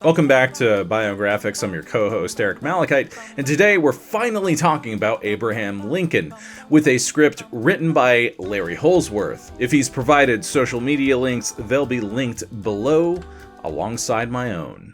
Welcome back to Biographics. I'm your co-host Eric Malachite, and today we're finally talking about Abraham Lincoln with a script written by Larry Holsworth. If he's provided social media links, they'll be linked below alongside my own.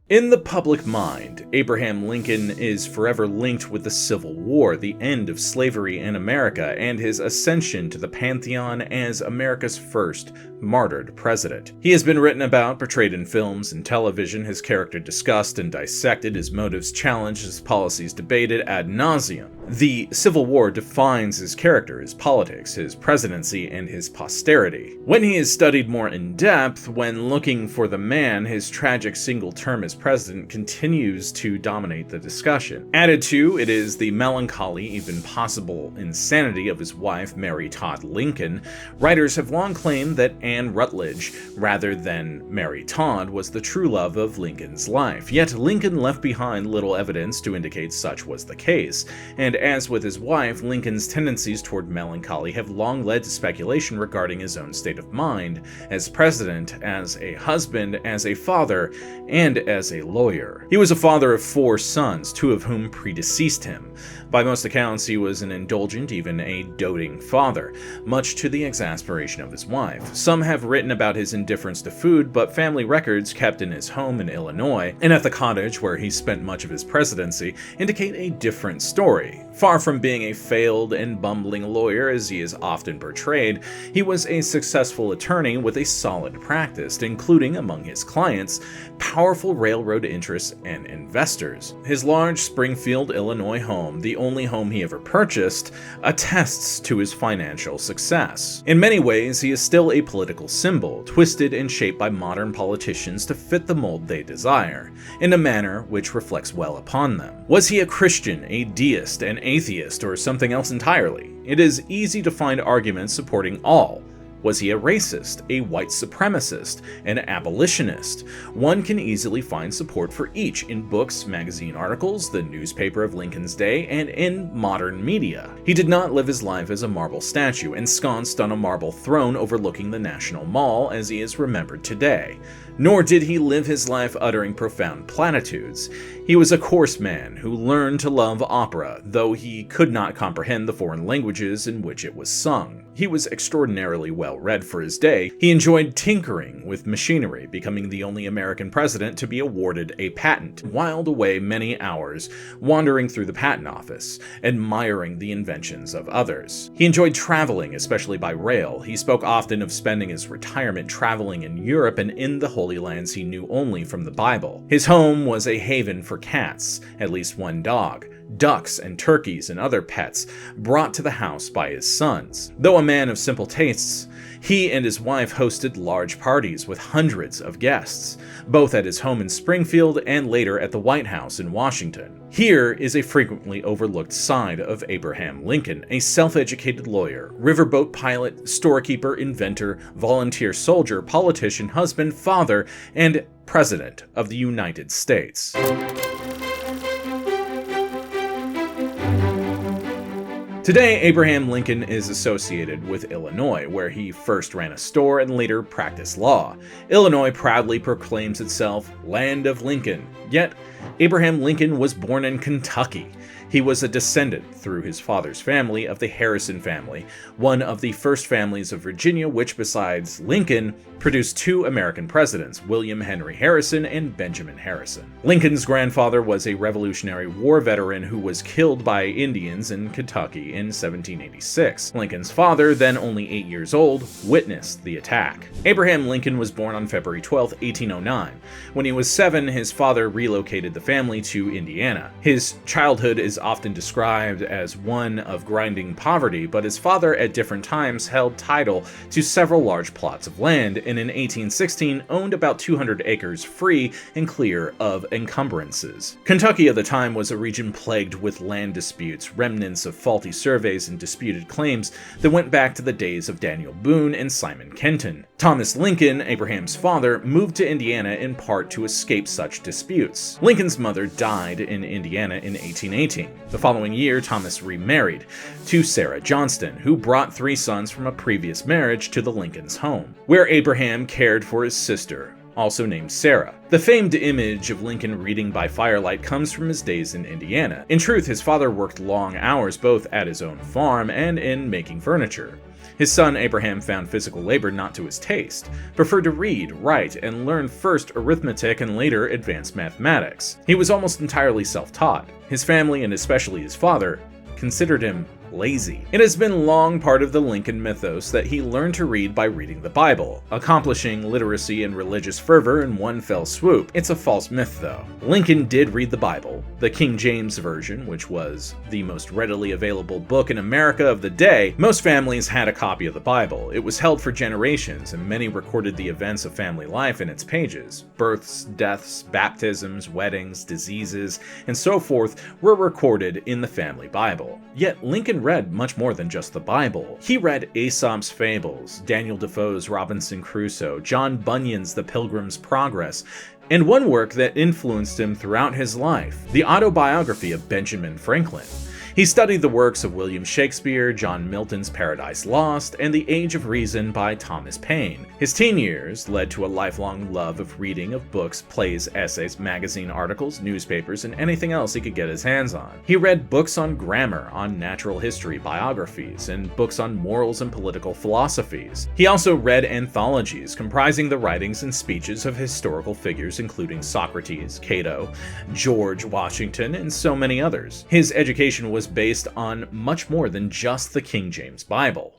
In the public mind, Abraham Lincoln is forever linked with the Civil War, the end of slavery in America, and his ascension to the pantheon as America's first martyred president. He has been written about, portrayed in films and television, his character discussed and dissected, his motives challenged, his policies debated ad nauseum. The Civil War defines his character, his politics, his presidency, and his posterity. When he is studied more in depth, when looking for the man, his tragic single term as president continues to dominate the discussion. Added to it is the melancholy, even possible insanity of his wife, Mary Todd Lincoln. Writers have long claimed that Anne Rutledge, rather than Mary Todd, was the true love of Lincoln's life. Yet Lincoln left behind little evidence to indicate such was the case. And as with his wife, Lincoln's tendencies toward melancholy have long led to speculation regarding his own state of mind as president, as a husband, as a father, and as a lawyer. He was a father of 4 sons, 2 of whom predeceased him. By most accounts, he was an indulgent, even a doting father, much to the exasperation of his wife. Some have written about his indifference to food, but family records kept in his home in Illinois, and at the cottage where he spent much of his presidency, indicate a different story. Far from being a failed and bumbling lawyer, as he is often portrayed, he was a successful attorney with a solid practice, including among his clients, powerful railroad interests and investors. His large Springfield, Illinois home, the only home he ever purchased, attests to his financial success. In many ways, he is still a political symbol, twisted and shaped by modern politicians to fit the mold they desire, in a manner which reflects well upon them. Was he a Christian, a deist, an atheist, or something else entirely? It is easy to find arguments supporting all. Was he a racist, a white supremacist, an abolitionist? One can easily find support for each in books, magazine articles, the newspaper of Lincoln's day, and in modern media. He did not live his life as a marble statue, ensconced on a marble throne overlooking the National Mall as he is remembered today. Nor did he live his life uttering profound platitudes. He was a coarse man who learned to love opera, though he could not comprehend the foreign languages in which it was sung. He was extraordinarily well read for his day. He enjoyed tinkering with machinery, becoming the only American president to be awarded a patent, whiled away many hours wandering through the patent office, admiring the inventions of others. He enjoyed traveling, especially by rail. He spoke often of spending his retirement traveling in Europe and in the Holy Lands he knew only from the Bible. His home was a haven for cats, at least one dog, ducks and turkeys and other pets brought to the house by his sons. Though a man of simple tastes, he and his wife hosted large parties with hundreds of guests, both at his home in Springfield and later at the White House in Washington. Here is a frequently overlooked side of Abraham Lincoln, a self-educated lawyer, riverboat pilot, storekeeper, inventor, volunteer soldier, politician, husband, father, and president of the United States. Today, Abraham Lincoln is associated with Illinois, where he first ran a store and later practiced law. Illinois proudly proclaims itself Land of Lincoln, yet Abraham Lincoln was born in Kentucky. He was a descendant, through his father's family, of the Harrison family, one of the first families of Virginia which, besides Lincoln, produced 2 American presidents, William Henry Harrison and Benjamin Harrison. Lincoln's grandfather was a Revolutionary War veteran who was killed by Indians in Kentucky in 1786. Lincoln's father, then only 8 years old, witnessed the attack. Abraham Lincoln was born on February 12, 1809. When he was 7, his father relocated the family to Indiana. His childhood is often described as one of grinding poverty, but his father at different times held title to several large plots of land, and in 1816 owned about 200 acres free and clear of encumbrances. Kentucky at the time was a region plagued with land disputes, remnants of faulty surveys and disputed claims that went back to the days of Daniel Boone and Simon Kenton. Thomas Lincoln, Abraham's father, moved to Indiana in part to escape such disputes. Lincoln's mother died in Indiana in 1818. The following year, Thomas remarried to Sarah Johnston, who brought 3 sons from a previous marriage to the Lincolns' home, where Abraham cared for his sister, also named Sarah. The famed image of Lincoln reading by firelight comes from his days in Indiana. In truth, his father worked long hours both at his own farm and in making furniture. His son Abraham found physical labor not to his taste, preferred to read, write, and learn first arithmetic and later advanced mathematics. He was almost entirely self-taught. His family, and especially his father, considered him lazy. It has been long part of the Lincoln mythos that he learned to read by reading the Bible, accomplishing literacy and religious fervor in one fell swoop. It's a false myth, though. Lincoln did read the Bible, the King James Version, which was the most readily available book in America of the day. Most families had a copy of the Bible. It was held for generations, and many recorded the events of family life in its pages. Births, deaths, baptisms, weddings, diseases, and so forth were recorded in the family Bible. Yet Lincoln read much more than just the Bible. He read Aesop's Fables, Daniel Defoe's Robinson Crusoe, John Bunyan's The Pilgrim's Progress, and one work that influenced him throughout his life, the autobiography of Benjamin Franklin. He studied the works of William Shakespeare, John Milton's Paradise Lost, and The Age of Reason by Thomas Paine. His teen years led to a lifelong love of reading of books, plays, essays, magazine articles, newspapers, and anything else he could get his hands on. He read books on grammar, on natural history, biographies, and books on morals and political philosophies. He also read anthologies comprising the writings and speeches of historical figures including Socrates, Cato, George Washington, and so many others. His education was based on much more than just the King James Bible.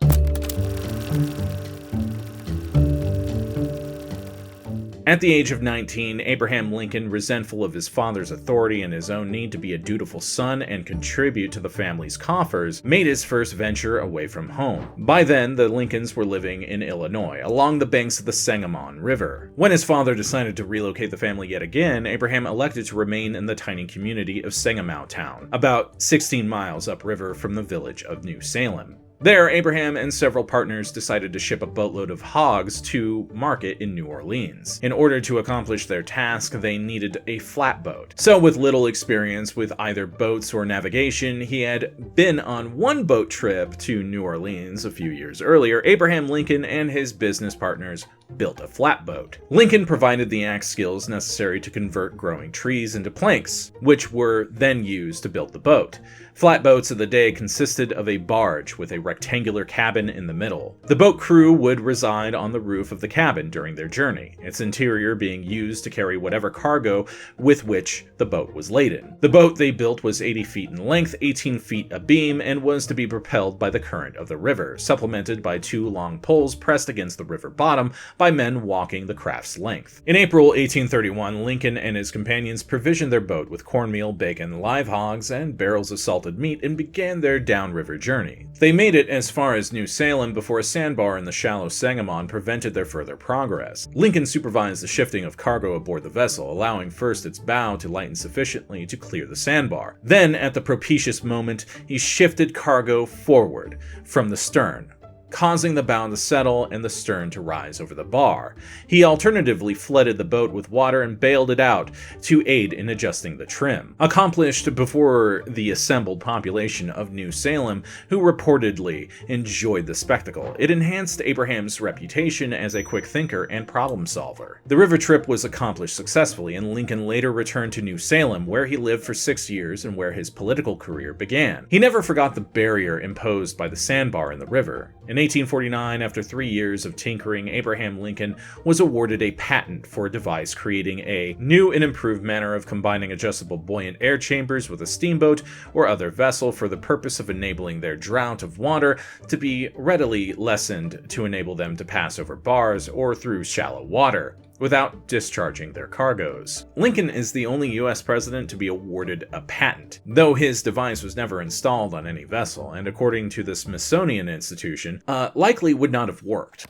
At the age of 19, Abraham Lincoln, resentful of his father's authority and his own need to be a dutiful son and contribute to the family's coffers, made his first venture away from home. By then, the Lincolns were living in Illinois, along the banks of the Sangamon River. When his father decided to relocate the family yet again, Abraham elected to remain in the tiny community of Sangamon Town, about 16 miles upriver from the village of New Salem. There, Abraham and several partners decided to ship a boatload of hogs to market in New Orleans. In order to accomplish their task, they needed a flatboat. So with little experience with either boats or navigation, he had been on one boat trip to New Orleans a few years earlier. Abraham Lincoln and his business partners built a flatboat. Lincoln provided the axe skills necessary to convert growing trees into planks, which were then used to build the boat. Flatboats of the day consisted of a barge with a rectangular cabin in the middle. The boat crew would reside on the roof of the cabin during their journey, its interior being used to carry whatever cargo with which the boat was laden. The boat they built was 80 feet in length, 18 feet abeam, and was to be propelled by the current of the river, supplemented by 2 long poles pressed against the river bottom by men walking the craft's length. In April 1831, Lincoln and his companions provisioned their boat with cornmeal, bacon, live hogs, and barrels of salted meat and began their downriver journey. They made it as far as New Salem before a sandbar in the shallow Sangamon prevented their further progress. Lincoln supervised the shifting of cargo aboard the vessel, allowing first its bow to lighten sufficiently to clear the sandbar. Then, at the propitious moment, he shifted cargo forward from the stern, causing the bow to settle and the stern to rise over the bar. He alternatively flooded the boat with water and bailed it out to aid in adjusting the trim, accomplished before the assembled population of New Salem, who reportedly enjoyed the spectacle. It enhanced Abraham's reputation as a quick thinker and problem solver. The river trip was accomplished successfully, and Lincoln later returned to New Salem, where he lived for 6 years and where his political career began. He never forgot the barrier imposed by the sandbar in the river. In 1849, after 3 years of tinkering, Abraham Lincoln was awarded a patent for a device creating a new and improved manner of combining adjustable buoyant air chambers with a steamboat or other vessel for the purpose of enabling their draught of water to be readily lessened to enable them to pass over bars or through shallow water without discharging their cargoes. Lincoln is the only U.S. president to be awarded a patent, though his device was never installed on any vessel, and according to the Smithsonian Institution, likely would not have worked.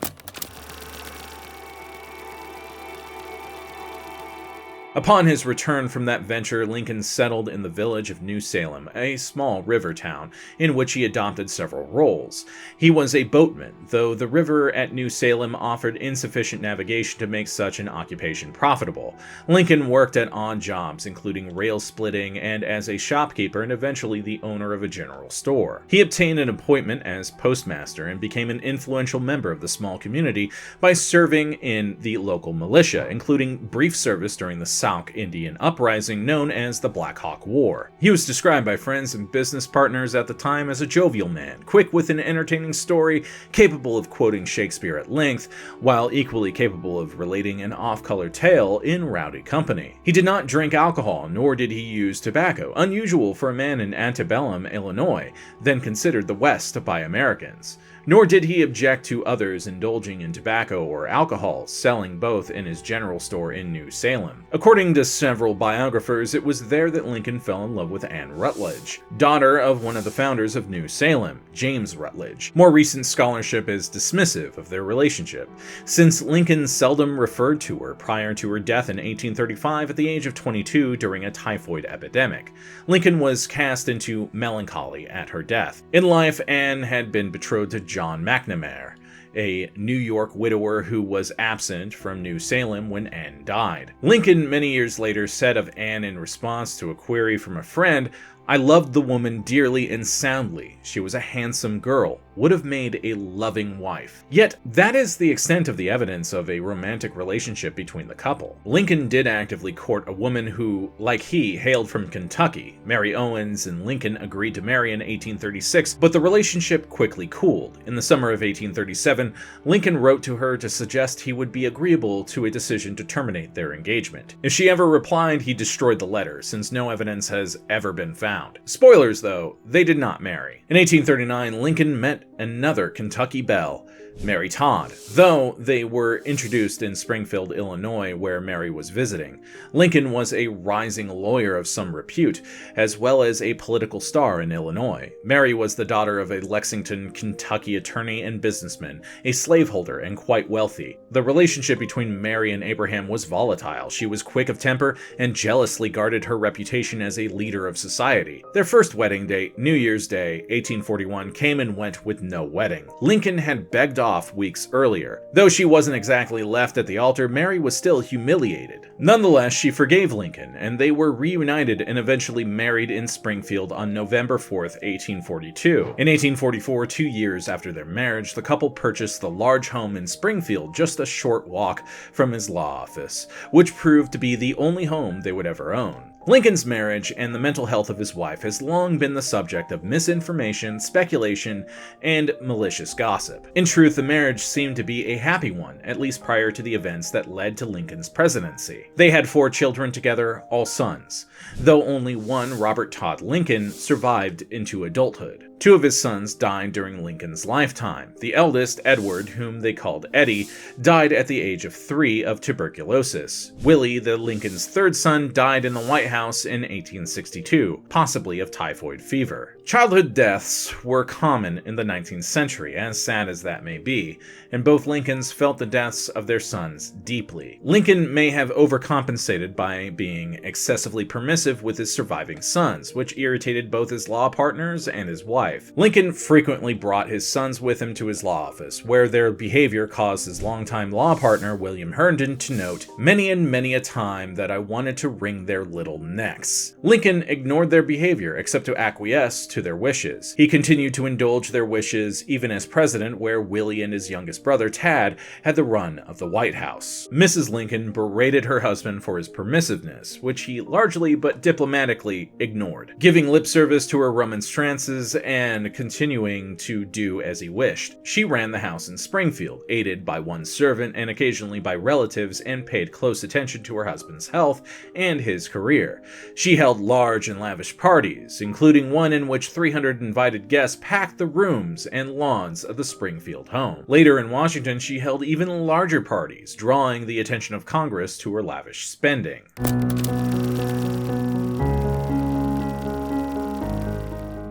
Upon his return from that venture, Lincoln settled in the village of New Salem, a small river town, in which he adopted several roles. He was a boatman, though the river at New Salem offered insufficient navigation to make such an occupation profitable. Lincoln worked at odd jobs, including rail splitting and as a shopkeeper and eventually the owner of a general store. He obtained an appointment as postmaster and became an influential member of the small community by serving in the local militia, including brief service during the Sauk Indian uprising known as the Black Hawk War. He was described by friends and business partners at the time as a jovial man, quick with an entertaining story, capable of quoting Shakespeare at length, while equally capable of relating an off-color tale in rowdy company. He did not drink alcohol, nor did he use tobacco, unusual for a man in antebellum Illinois, then considered the West by Americans. Nor did he object to others indulging in tobacco or alcohol, selling both in his general store in New Salem. According to several biographers, it was there that Lincoln fell in love with Anne Rutledge, daughter of one of the founders of New Salem, James Rutledge. More recent scholarship is dismissive of their relationship, since Lincoln seldom referred to her prior to her death in 1835 at the age of 22 during a typhoid epidemic. Lincoln was cast into melancholy at her death. In life, Anne had been betrothed to John McNamara, a New York widower who was absent from New Salem when Anne died. Lincoln, many years later, said of Anne in response to a query from a friend, "I loved the woman dearly and soundly. She was a handsome girl, would have made a loving wife." Yet, that is the extent of the evidence of a romantic relationship between the couple. Lincoln did actively court a woman who, like he, hailed from Kentucky. Mary Owens and Lincoln agreed to marry in 1836, but the relationship quickly cooled. In the summer of 1837, Lincoln wrote to her to suggest he would be agreeable to a decision to terminate their engagement. If she ever replied, he destroyed the letter, since no evidence has ever been found. Spoilers, though, they did not marry. In 1839, Lincoln met another Kentucky belle, Mary Todd, though they were introduced in Springfield, Illinois, where Mary was visiting. Lincoln was a rising lawyer of some repute, as well as a political star in Illinois. Mary was the daughter of a Lexington, Kentucky attorney and businessman, a slaveholder and quite wealthy. The relationship between Mary and Abraham was volatile. She was quick of temper and jealously guarded her reputation as a leader of society. Their first wedding date, New Year's Day, 1841, came and went with no wedding. Lincoln had begged off weeks earlier. Though she wasn't exactly left at the altar, Mary was still humiliated. Nonetheless, she forgave Lincoln, and they were reunited and eventually married in Springfield on November 4th, 1842. In 1844, 2 years after their marriage, the couple purchased the large home in Springfield, just a short walk from his law office, which proved to be the only home they would ever own. Lincoln's marriage and the mental health of his wife has long been the subject of misinformation, speculation, and malicious gossip. In truth, the marriage seemed to be a happy one, at least prior to the events that led to Lincoln's presidency. They had 4 children together, all sons, though only one, Robert Todd Lincoln, survived into adulthood. 2 of his sons died during Lincoln's lifetime. The eldest, Edward, whom they called Eddie, died at the age of 3 of tuberculosis. Willie, the Lincoln's 3rd son, died in the White House in 1862, possibly of typhoid fever. Childhood deaths were common in the 19th century, as sad as that may be, and both Lincolns felt the deaths of their sons deeply. Lincoln may have overcompensated by being excessively permissive with his surviving sons, which irritated both his law partners and his wife. Lincoln frequently brought his sons with him to his law office, where their behavior caused his longtime law partner, William Herndon, to note, "Many and many a time that I wanted to wring their little necks." Lincoln ignored their behavior except to acquiesce to their wishes. He continued to indulge their wishes even as president, where Willie and his youngest brother, Tad, had the run of the White House. Mrs. Lincoln berated her husband for his permissiveness, which he largely but diplomatically ignored, giving lip service to her remonstrances and continuing to do as he wished. She ran the house in Springfield, aided by one servant and occasionally by relatives, and paid close attention to her husband's health and his career. She held large and lavish parties, including one in which 300 invited guests packed the rooms and lawns of the Springfield home. Later in Washington, she held even larger parties, drawing the attention of Congress to her lavish spending.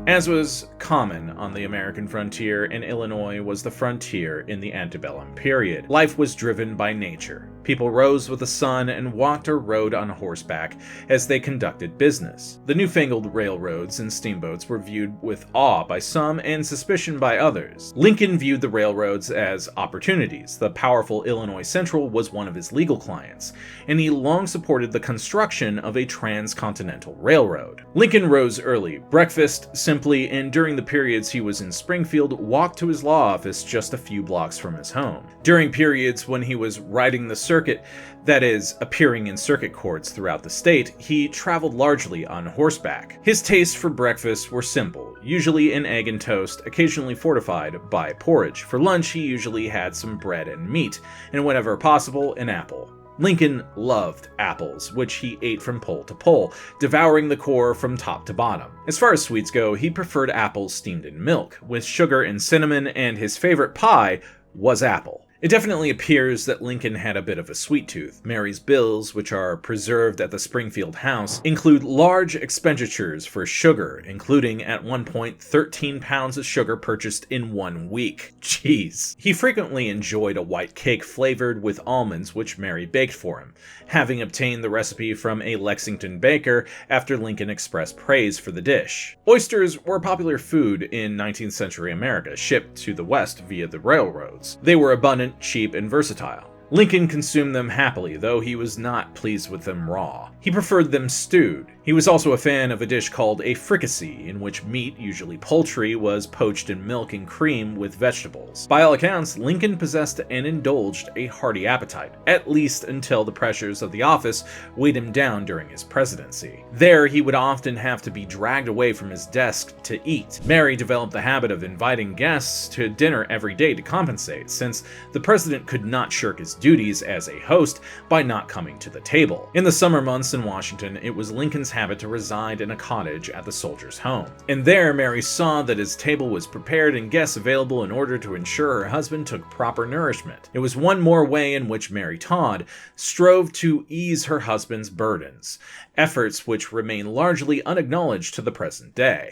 As was common on the American frontier, and Illinois was the frontier in the antebellum period. Life was driven by nature. People rose with the sun and walked or rode on horseback as they conducted business. The newfangled railroads and steamboats were viewed with awe by some and suspicion by others. Lincoln viewed the railroads as opportunities. The powerful Illinois Central was one of his legal clients, and he long supported the construction of a transcontinental railroad. Lincoln rose early, breakfast simply, and during the periods he was in Springfield, walked to his law office just a few blocks from his home. During periods when he was riding the circuit, that is, appearing in circuit courts throughout the state, he traveled largely on horseback. His tastes for breakfast were simple, usually an egg and toast, occasionally fortified by porridge. For lunch, he usually had some bread and meat, and whenever possible, an apple. Lincoln loved apples, which he ate from pole to pole, devouring the core from top to bottom. As far as sweets go, he preferred apples steamed in milk, with sugar and cinnamon, and his favorite pie was apple. It definitely appears that Lincoln had a bit of a sweet tooth. Mary's bills, which are preserved at the Springfield house, include large expenditures for sugar, including at one point 13 pounds of sugar purchased in 1 week. Jeez. He frequently enjoyed a white cake flavored with almonds, which Mary baked for him, having obtained the recipe from a Lexington baker after Lincoln expressed praise for the dish. Oysters were a popular food in 19th century America, shipped to the West via the railroads. They were abundant, cheap, and versatile. Lincoln consumed them happily, though he was not pleased with them raw. He preferred them stewed. He was also a fan of a dish called a fricassee, in which meat, usually poultry, was poached in milk and cream with vegetables. By all accounts, Lincoln possessed and indulged a hearty appetite, at least until the pressures of the office weighed him down during his presidency. There, he would often have to be dragged away from his desk to eat. Mary developed the habit of inviting guests to dinner every day to compensate, since the president could not shirk his duties as a host by not coming to the table. In the summer months in Washington, it was Lincoln's habit to reside in a cottage at the soldier's home. And there, Mary saw that his table was prepared and guests available in order to ensure her husband took proper nourishment. It was one more way in which Mary Todd strove to ease her husband's burdens, efforts which remain largely unacknowledged to the present day.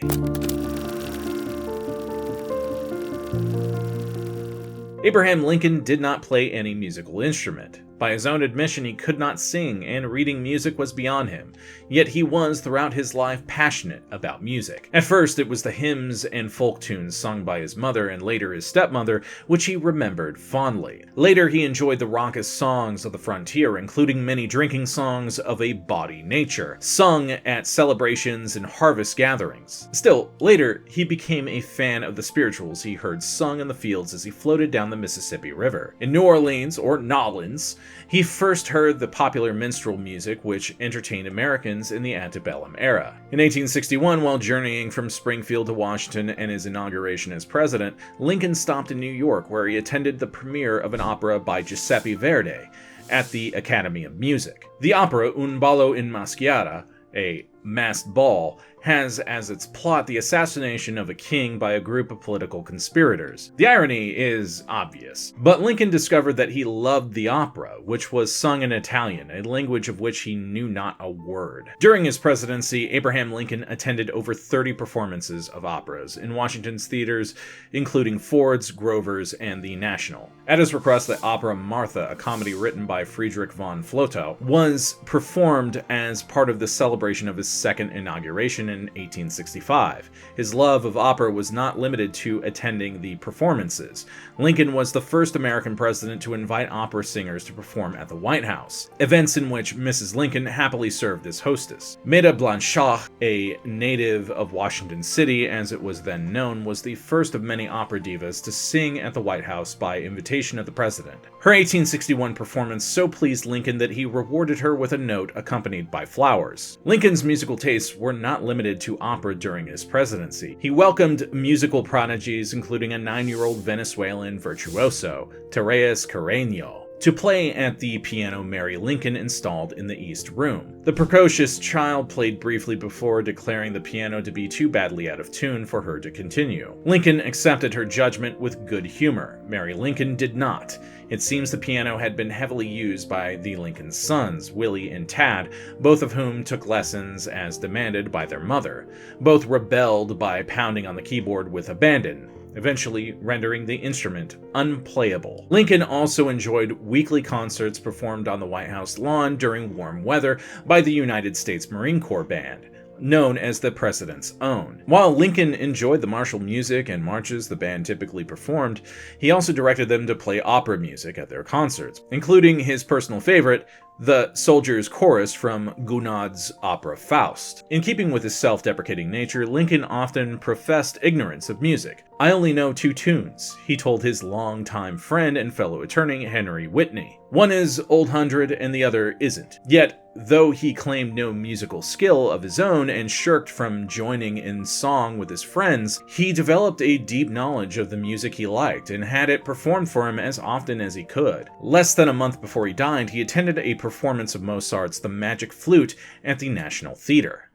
Abraham Lincoln did not play any musical instrument. By his own admission, he could not sing, and reading music was beyond him, yet he was, throughout his life, passionate about music. At first, it was the hymns and folk tunes sung by his mother and later his stepmother, which he remembered fondly. Later, he enjoyed the raucous songs of the frontier, including many drinking songs of a bawdy nature, sung at celebrations and harvest gatherings. Still, later, he became a fan of the spirituals he heard sung in the fields as he floated down the Mississippi River. In New Orleans, or Nolens, he first heard the popular minstrel music which entertained Americans in the antebellum era. In 1861, while journeying from Springfield to Washington and his inauguration as president, Lincoln stopped in New York, where he attended the premiere of an opera by Giuseppe Verdi at the Academy of Music. The opera Un ballo in maschiera, a masked ball, has as its plot the assassination of a king by a group of political conspirators. The irony is obvious, but Lincoln discovered that he loved the opera, which was sung in Italian, a language of which he knew not a word. During his presidency, Abraham Lincoln attended over 30 performances of operas in Washington's theaters, including Ford's, Grover's, and the National. At his request, the opera Martha, a comedy written by Friedrich von Flotow, was performed as part of the celebration of his second inauguration in 1865. His love of opera was not limited to attending the performances. Lincoln was the first American president to invite opera singers to perform at the White House, events in which Mrs. Lincoln happily served as hostess. Meta Blanchard, a native of Washington City as it was then known, was the first of many opera divas to sing at the White House by invitation of the president. Her 1861 performance so pleased Lincoln that he rewarded her with a note accompanied by flowers. Lincoln's musical tastes were not limited to opera during his presidency. He welcomed musical prodigies, including a 9-year-old Venezuelan virtuoso, Tereas Carreño, to play at the piano Mary Lincoln installed in the East Room. The precocious child played briefly before declaring the piano to be too badly out of tune for her to continue. Lincoln accepted her judgment with good humor. Mary Lincoln did not. It seems the piano had been heavily used by the Lincoln sons, Willie and Tad, both of whom took lessons as demanded by their mother. Both rebelled by pounding on the keyboard with abandon, eventually rendering the instrument unplayable. Lincoln also enjoyed weekly concerts performed on the White House lawn during warm weather by the United States Marine Corps Band, known as the President's Own. While Lincoln enjoyed the martial music and marches the band typically performed, he also directed them to play opera music at their concerts, including his personal favorite, the Soldiers' Chorus from Gounod's opera Faust. In keeping with his self-deprecating nature, Lincoln often professed ignorance of music. "I only know 2 tunes," he told his longtime friend and fellow attorney Henry Whitney. "One is Old Hundred and the other isn't." Yet, though he claimed no musical skill of his own and shirked from joining in song with his friends, he developed a deep knowledge of the music he liked and had it performed for him as often as he could. Less than a month before he died, he attended a performance of Mozart's The Magic Flute at the National Theatre.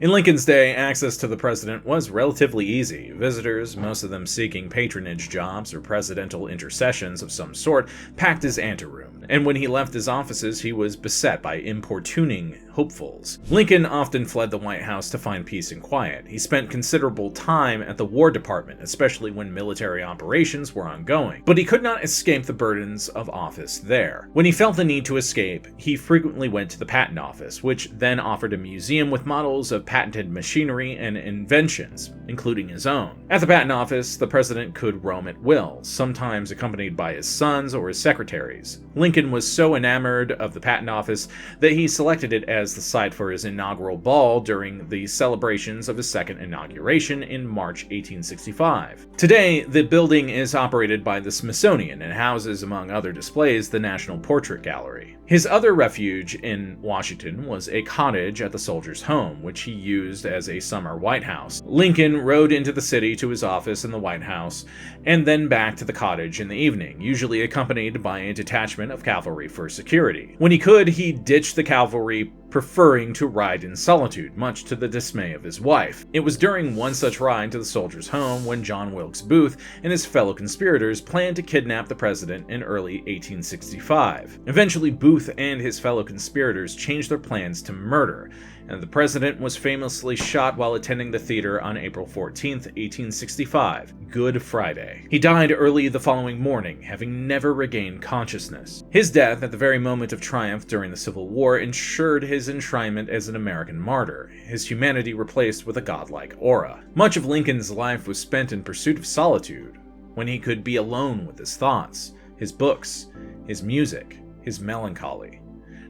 In Lincoln's day, access to the president was relatively easy. Visitors, most of them seeking patronage jobs or presidential intercessions of some sort, packed his anteroom, and when he left his offices, he was beset by importuning hopefuls. Lincoln often fled the White House to find peace and quiet. He spent considerable time at the War Department, especially when military operations were ongoing, but he could not escape the burdens of office there. When he felt the need to escape, he frequently went to the Patent Office, which then offered a museum with models of patented machinery and inventions, including his own. At the Patent Office, the president could roam at will, sometimes accompanied by his sons or his secretaries. Lincoln was so enamored of the Patent Office that he selected it as the site for his inaugural ball during the celebrations of his second inauguration in March 1865. Today, the building is operated by the Smithsonian and houses, among other displays, the National Portrait Gallery. His other refuge in Washington was a cottage at the Soldiers' Home, which he used as a summer White House. Lincoln rode into the city to his office in the White House, and then back to the cottage in the evening, usually accompanied by a detachment of cavalry for security. When he could, he ditched the cavalry, preferring to ride in solitude, much to the dismay of his wife. It was during one such ride to the Soldiers' Home when John Wilkes Booth and his fellow conspirators planned to kidnap the president in early 1865. Eventually, Booth and his fellow conspirators changed their plans to murder, and the president was famously shot while attending the theater on April 14, 1865, Good Friday. He died early the following morning, having never regained consciousness. His death at the very moment of triumph during the Civil War ensured his enshrinement as an American martyr, his humanity replaced with a godlike aura. Much of Lincoln's life was spent in pursuit of solitude, when he could be alone with his thoughts, his books, his music, his melancholy.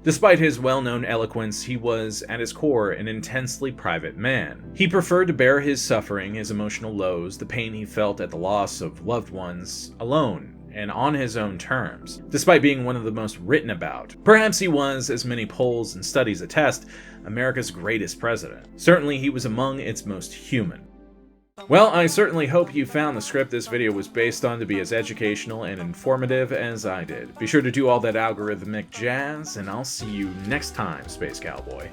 Despite his well-known eloquence, he was, at his core, an intensely private man. He preferred to bear his suffering, his emotional lows, the pain he felt at the loss of loved ones, alone, and on his own terms, despite being one of the most written about. Perhaps he was, as many polls and studies attest, America's greatest president. Certainly he was among its most human. Well, I certainly hope you found the script this video was based on to be as educational and informative as I did. Be sure to do all that algorithmic jazz, and I'll see you next time, Space Cowboy.